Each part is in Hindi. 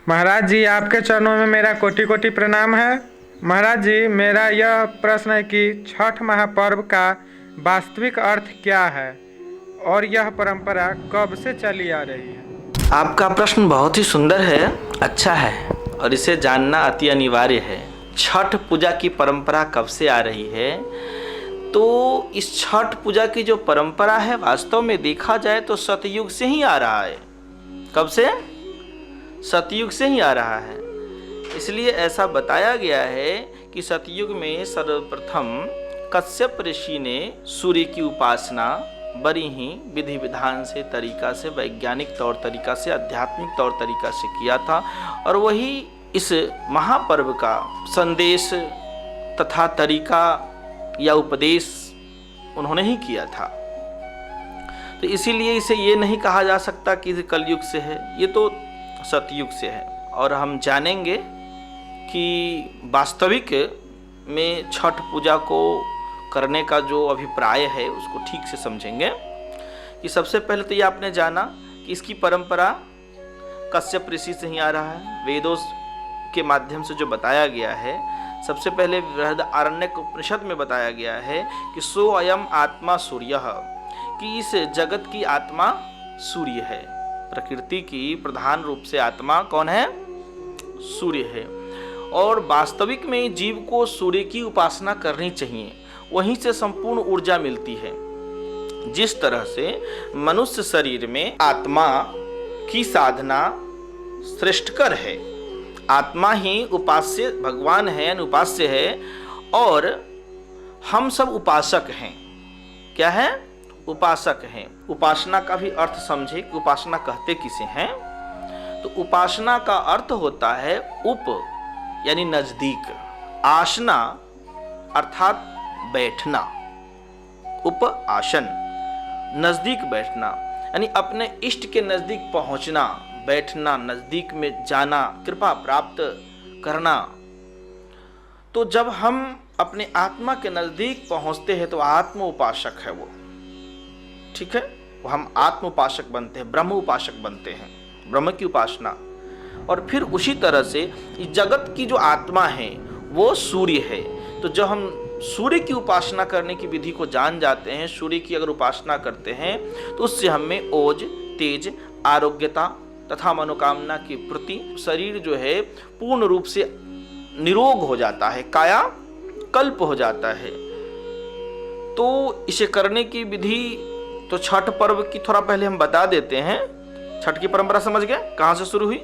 महाराज जी, आपके चरणों में मेरा कोटि कोटि प्रणाम है। महाराज जी, मेरा यह प्रश्न है कि छठ महापर्व का वास्तविक अर्थ क्या है और यह परंपरा कब से चली आ रही है? आपका प्रश्न बहुत ही सुंदर है, अच्छा है और इसे जानना अति अनिवार्य है। छठ पूजा की परंपरा कब से आ रही है? तो इस छठ पूजा की जो परंपरा है वास्तव में देखा जाए तो सतयुग से ही आ रहा है। कब से? सतयुग से ही आ रहा है। इसलिए ऐसा बताया गया है कि सतयुग में सर्वप्रथम कश्यप ऋषि ने सूर्य की उपासना बड़ी ही विधि विधान से, तरीका से, वैज्ञानिक तौर तरीका से, आध्यात्मिक तौर तरीका से किया था और वही इस महापर्व का संदेश तथा तरीका या उपदेश उन्होंने ही किया था। तो इसीलिए इसे ये नहीं कहा जा सकता कि कलयुग से है, ये तो सतयुग से है। और हम जानेंगे कि वास्तविक में छठ पूजा को करने का जो अभिप्राय है उसको ठीक से समझेंगे। कि सबसे पहले तो ये आपने जाना कि इसकी परंपरा कश्यप ऋषि से ही आ रहा है। वेदों के माध्यम से जो बताया गया है, सबसे पहले बृहदारण्यक उपनिषद में बताया गया है कि सो अयम आत्मा सूर्य, कि इस जगत की आत्मा सूर्य है। प्रकृति की प्रधान रूप से आत्मा कौन है? सूर्य है। और वास्तविक में जीव को सूर्य की उपासना करनी चाहिए, वहीं से संपूर्ण ऊर्जा मिलती है। जिस तरह से मनुष्य शरीर में आत्मा की साधना श्रेष्ठकर है, आत्मा ही उपास्य भगवान है, उपास्य है और हम सब उपासक हैं। क्या है? उपासक हैं। उपासना का भी अर्थ समझे कि उपासना कहते किसे हैं। तो उपासना का अर्थ होता है उप यानी नजदीक, आसना अर्थात बैठना, उप आसन नजदीक बैठना, यानी अपने इष्ट के नजदीक पहुंचना, बैठना, नजदीक में जाना, कृपा प्राप्त करना। तो जब हम अपने आत्मा के नजदीक पहुंचते हैं तो आत्म उपासक है वो, ठीक है। हम आत्म उपासक बनते हैं, ब्रह्म उपासक बनते हैं, ब्रह्म की उपासना। और फिर उसी तरह से जगत की जो आत्मा है वो सूर्य है। तो जब हम सूर्य की उपासना करने की विधि को जान जाते हैं, सूर्य की अगर उपासना करते हैं तो उससे हमें ओज, तेज, आरोग्यता तथा मनोकामना की प्रति शरीर जो है पूर्ण रूप से निरोग हो जाता है, काया कल्प हो जाता है। तो इसे करने की विधि तो छठ पर्व की थोड़ा पहले हम बता देते हैं। छठ की परंपरा समझ गए कहां से शुरू हुई।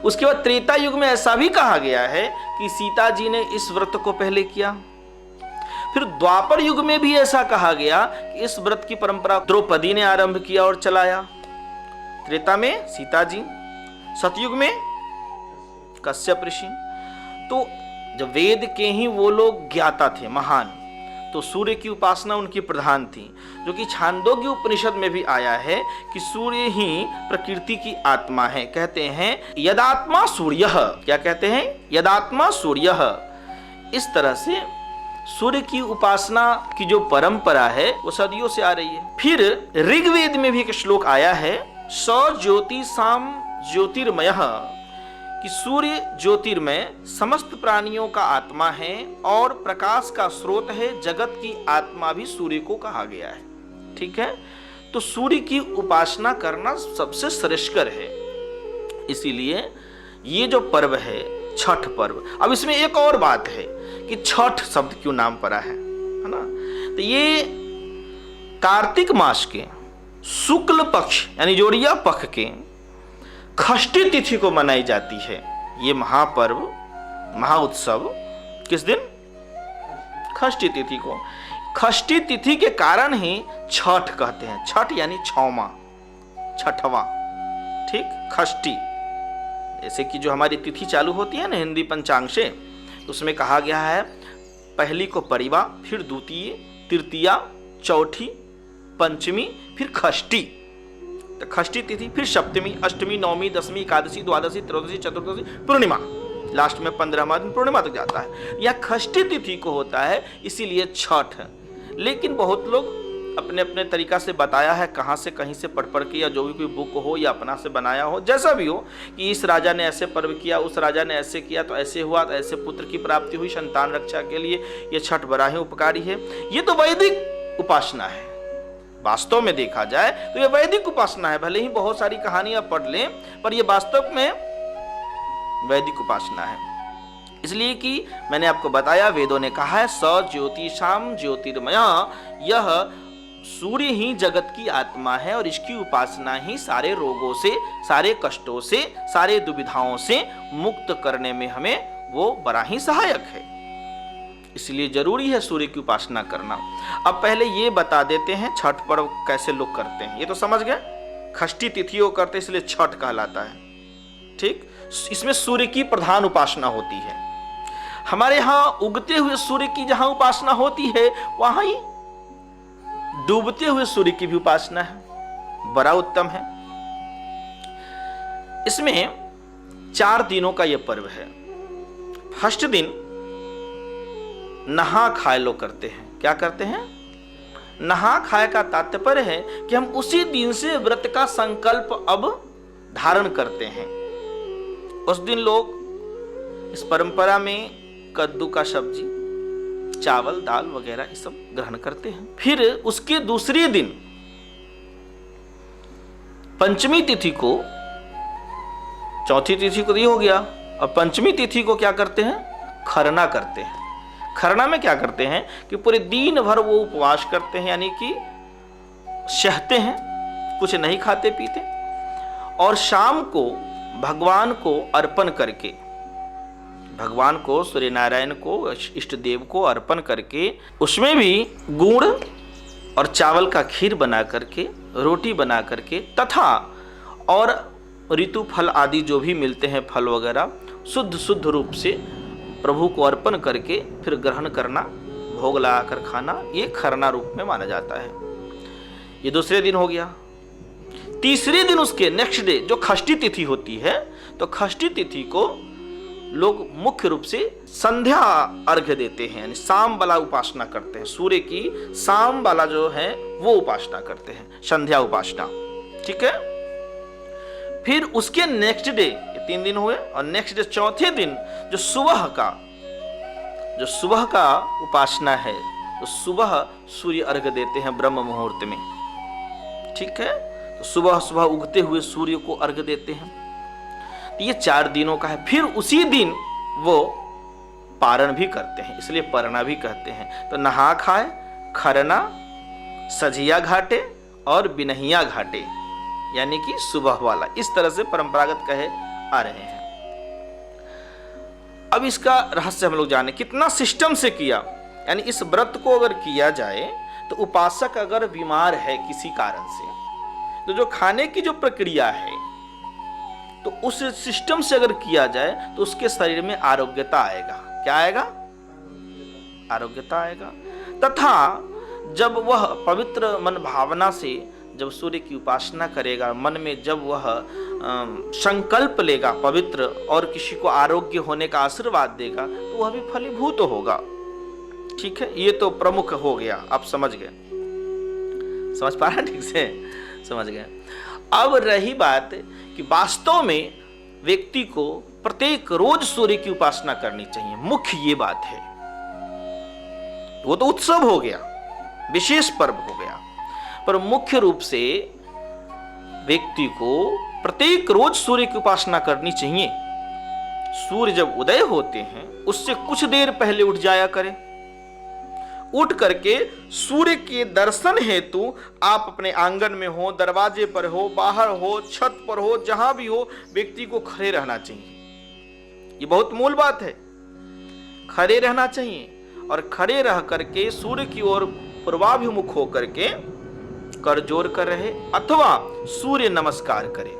उसके बाद त्रेता युग में ऐसा भी कहा गया है कि सीता जी ने इस व्रत को पहले किया। फिर द्वापर युग में भी ऐसा कहा गया कि इस व्रत की परंपरा द्रौपदी ने आरंभ किया और चलाया। त्रेता में सीता जी, सतयुग में कश्यप ऋषि। तो जब वेद के ही वो लोग ज्ञाता थे महान, तो सूर्य की उपासना उनकी प्रधान थी, जो कि छांदोग्य उपनिषद में भी आया है कि सूर्य ही प्रकृति की आत्मा है। कहते हैं यदात्मा सूर्य, क्या कहते हैं? यदात्मा सूर्य। इस तरह से सूर्य की उपासना की जो परंपरा है वो सदियों से आ रही है। फिर ऋग्वेद में भी एक श्लोक आया है, स ज्योतिषाम ज्योतिर्मयः, कि सूर्य ज्योतिर्मय समस्त प्राणियों का आत्मा है और प्रकाश का स्रोत है। जगत की आत्मा भी सूर्य को कहा गया है, ठीक है। तो सूर्य की उपासना करना सबसे श्रेष्ठकर है। इसीलिए ये जो पर्व है छठ पर्व। अब इसमें एक और बात है कि छठ शब्द क्यों नाम पड़ा है ना। तो ये कार्तिक मास के शुक्ल पक्ष यानी जोड़िया पक्ष के षष्ठी तिथि को मनाई जाती है। ये महापर्व, महाउत्सव किस दिन? षष्ठी तिथि को। षष्ठी तिथि के कारण ही छठ कहते हैं। छठ यानी छौमा, छठवां, ठीक। षष्ठी जैसे कि जो हमारी तिथि चालू होती है ना हिंदी पंचांग से, उसमें कहा गया है पहली को परिवा, फिर द्वितीय, तृतीया, चौथी, पंचमी, फिर षष्ठी। तो षष्ठी तिथि, फिर सप्तमी, अष्टमी, नवमी, दसवीं, एकादशी, द्वादशी, त्रयोदशी, चतुर्दशी, पूर्णिमा, लास्ट में 15वां दिन पूर्णिमा तक जाता है। यह षष्ठी तिथि को होता है, इसीलिए छठ। लेकिन बहुत लोग अपने अपने तरीका से बताया है, कहाँ से कहीं से पढ़ के, या जो भी कोई बुक हो या अपना से बनाया हो, जैसा भी हो, कि इस राजा ने ऐसे पर्व किया, उस राजा ने ऐसे किया तो ऐसे हुआ, तो ऐसे पुत्र की प्राप्ति हुई, संतान रक्षा के लिए ये छठ बड़ा ही उपकारी है। ये तो वैदिक उपासना है। वास्तव में देखा जाए तो ये वैदिक उपासना है। भले ही बहुत सारी कहानियां पढ़ लें, पर ये वास्तव में वैदिक उपासना है। इसलिए कि मैंने आपको बताया, वेदों ने कहा है स ज्योतिषाम ज्योतिर्मया, यह सूर्य ही जगत की आत्मा है और इसकी उपासना ही सारे रोगों से, सारे कष्टों से, सारे दुविधाओं से मुक्त करने में हमें वो बड़ा ही सहायक है। इसलिए जरूरी है सूर्य की उपासना करना। अब पहले ये बता देते हैं छठ पर्व कैसे लोग करते हैं। ये तो समझ गए, षष्ठी तिथि को करते इसलिए छठ कहलाता है। ठीक, इसमें सूर्य की प्रधान उपासना होती है। हमारे यहाँ उगते हुए सूर्य की जहां उपासना होती है, वहां ही डूबते हुए सूर्य की भी उपासना है, बड़ा उत्तम है। इसमें 4 दिनों का यह पर्व है। फर्स्ट दिन नहा खाए लोग करते हैं। क्या करते हैं? नहा खाए का तात्पर्य है कि हम उसी दिन से व्रत का संकल्प अब धारण करते हैं। उस दिन लोग इस परंपरा में कद्दू का सब्जी, चावल, दाल वगैरह ये सब ग्रहण करते हैं। फिर उसके दूसरे दिन पंचमी तिथि को, चौथी तिथि को ये हो गया, और पंचमी तिथि को क्या करते हैं? खरना करते हैं। खरना में क्या करते हैं कि पूरे दिन भर वो उपवास करते हैं, यानी कि सहते हैं, कुछ नहीं खाते पीते, और शाम को भगवान को अर्पण करके, भगवान को, सूर्य नारायण को, इष्ट देव को अर्पण करके, उसमें भी गुड़ और चावल का खीर बना करके, रोटी बना करके, तथा और ऋतु फल आदि जो भी मिलते हैं फल वगैरह, शुद्ध रूप से प्रभु को अर्पण करके फिर ग्रहण करना, भोग लगाकर खाना, ये खरना रूप में माना जाता है। ये दूसरे दिन हो गया। तीसरे दिन उसके नेक्स्ट डे जो षष्ठी तिथि होती है, तो षष्ठी तिथि को लोग मुख्य रूप से संध्या अर्घ्य देते हैं, यानी शाम वाला उपासना करते हैं। सूर्य की शाम वाला जो है वो उपासना करते हैं, संध्या उपासना। ठीक है। फिर उसके नेक्स्ट डे, 3 दिन हुए, और नेक्स्ट डे चौथे दिन जो सुबह का उपासना है, तो सुबह सूर्य अर्घ्य देते हैं ब्रह्म मुहूर्त में। ठीक है। तो सुबह उगते हुए सूर्य को अर्घ्य देते हैं। ये 4 दिनों का है। फिर उसी दिन वो पारण भी करते हैं, इसलिए परना भी कहते हैं। तो नहा खाए, खरना, सजिया घाटे और बिनहिया घाटे, यानी कि सुबह वाला, इस तरह से परंपरागत कहे आ रहे हैं। अब इसका रहस्य हम लोग जाने, कितना सिस्टम से किया। यानी इस व्रत को अगर किया जाए तो उपासक अगर बीमार है किसी कारण से, तो जो खाने की जो प्रक्रिया है, तो उस सिस्टम से अगर किया जाए तो उसके शरीर में आरोग्यता आएगा। क्या आएगा? आरोग्यता आएगा। तथा जब वह पवित्र मन भावना से जब सूर्य की उपासना करेगा, मन में जब वह संकल्प लेगा पवित्र, और किसी को आरोग्य होने का आशीर्वाद देगा, तो वह भी फलीभूत होगा। ठीक है। ये तो प्रमुख हो गया। आप समझ गए? समझ पा रहे? ठीक से समझ गए। अब रही बात कि वास्तव में व्यक्ति को प्रत्येक रोज सूर्य की उपासना करनी चाहिए। मुख्य ये बात है। वो तो उत्सव हो गया, विशेष पर्व हो गया, पर मुख्य रूप से व्यक्ति को प्रत्येक रोज सूर्य की उपासना करनी चाहिए। सूर्य जब उदय होते हैं उससे कुछ देर पहले उठ जाया करें। उठ करके सूर्य के दर्शन हेतु आप अपने आंगन में हो, दरवाजे पर हो, बाहर हो, छत पर हो, जहां भी हो, व्यक्ति को खड़े रहना चाहिए। ये बहुत मूल बात है। खड़े रहना चाहिए, और खड़े रह करके सूर्य की ओर पूर्वाभिमुख होकर के कर जोर कर रहे, अथवा सूर्य नमस्कार करे।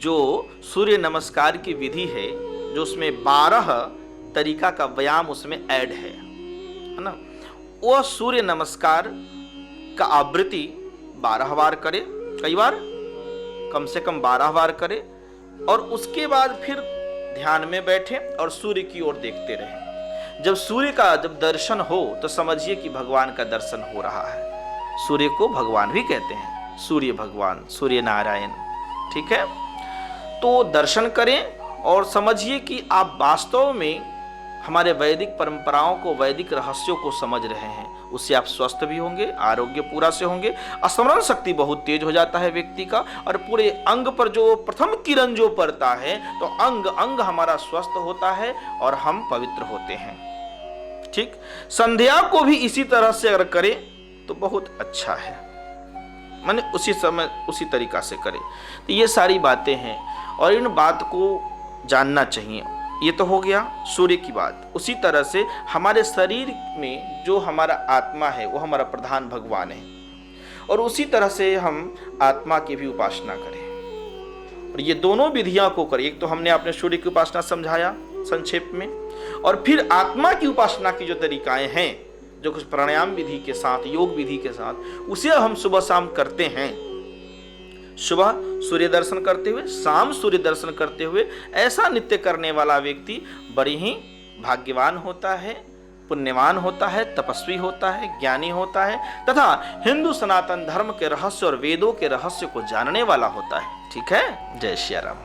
जो सूर्य नमस्कार की विधि है, जो उसमें 12 तरीका का व्यायाम उसमें ऐड है ना, वो सूर्य नमस्कार का आवृत्ति 12 बार करे, कई बार, कम से कम 12 बार करे, और उसके बाद फिर ध्यान में बैठे और सूर्य की ओर देखते रहे। जब सूर्य का जब दर्शन हो तो समझिए कि भगवान का दर्शन हो रहा है। सूर्य को भगवान भी कहते हैं, सूर्य भगवान, सूर्य नारायण। ठीक है, तो दर्शन करें और समझिए कि आप वास्तव में हमारे वैदिक परंपराओं को, वैदिक रहस्यों को समझ रहे हैं। उससे आप स्वस्थ भी होंगे, आरोग्य पूरा से होंगे, स्मरण शक्ति बहुत तेज हो जाता है व्यक्ति का, और पूरे अंग पर जो प्रथम किरण जो पड़ता है तो अंग अंग हमारा स्वस्थ होता है और हम पवित्र होते हैं। ठीक, संध्या को भी इसी तरह से अगर करें तो बहुत अच्छा है, माने उसी समय उसी तरीका से करें। तो ये सारी बातें हैं और इन बात को जानना चाहिए। ये तो हो गया सूर्य की बात। उसी तरह से हमारे शरीर में जो हमारा आत्मा है वो हमारा प्रधान भगवान है, और उसी तरह से हम आत्मा की भी उपासना करें। और ये दोनों विधियां को करें। एक तो हमने अपने सूर्य की उपासना समझाया संक्षेप में, और फिर आत्मा की उपासना की जो तरीकाएं हैं, जो कुछ प्राणायाम विधि के साथ, योग विधि के साथ, उसे हम सुबह शाम करते हैं। सुबह सूर्य दर्शन करते हुए, शाम सूर्य दर्शन करते हुए, ऐसा नित्य करने वाला व्यक्ति बड़ी ही भाग्यवान होता है, पुण्यवान होता है, तपस्वी होता है, ज्ञानी होता है, तथा हिंदू सनातन धर्म के रहस्य और वेदों के रहस्य को जानने वाला होता है। ठीक है, जय श्री राम।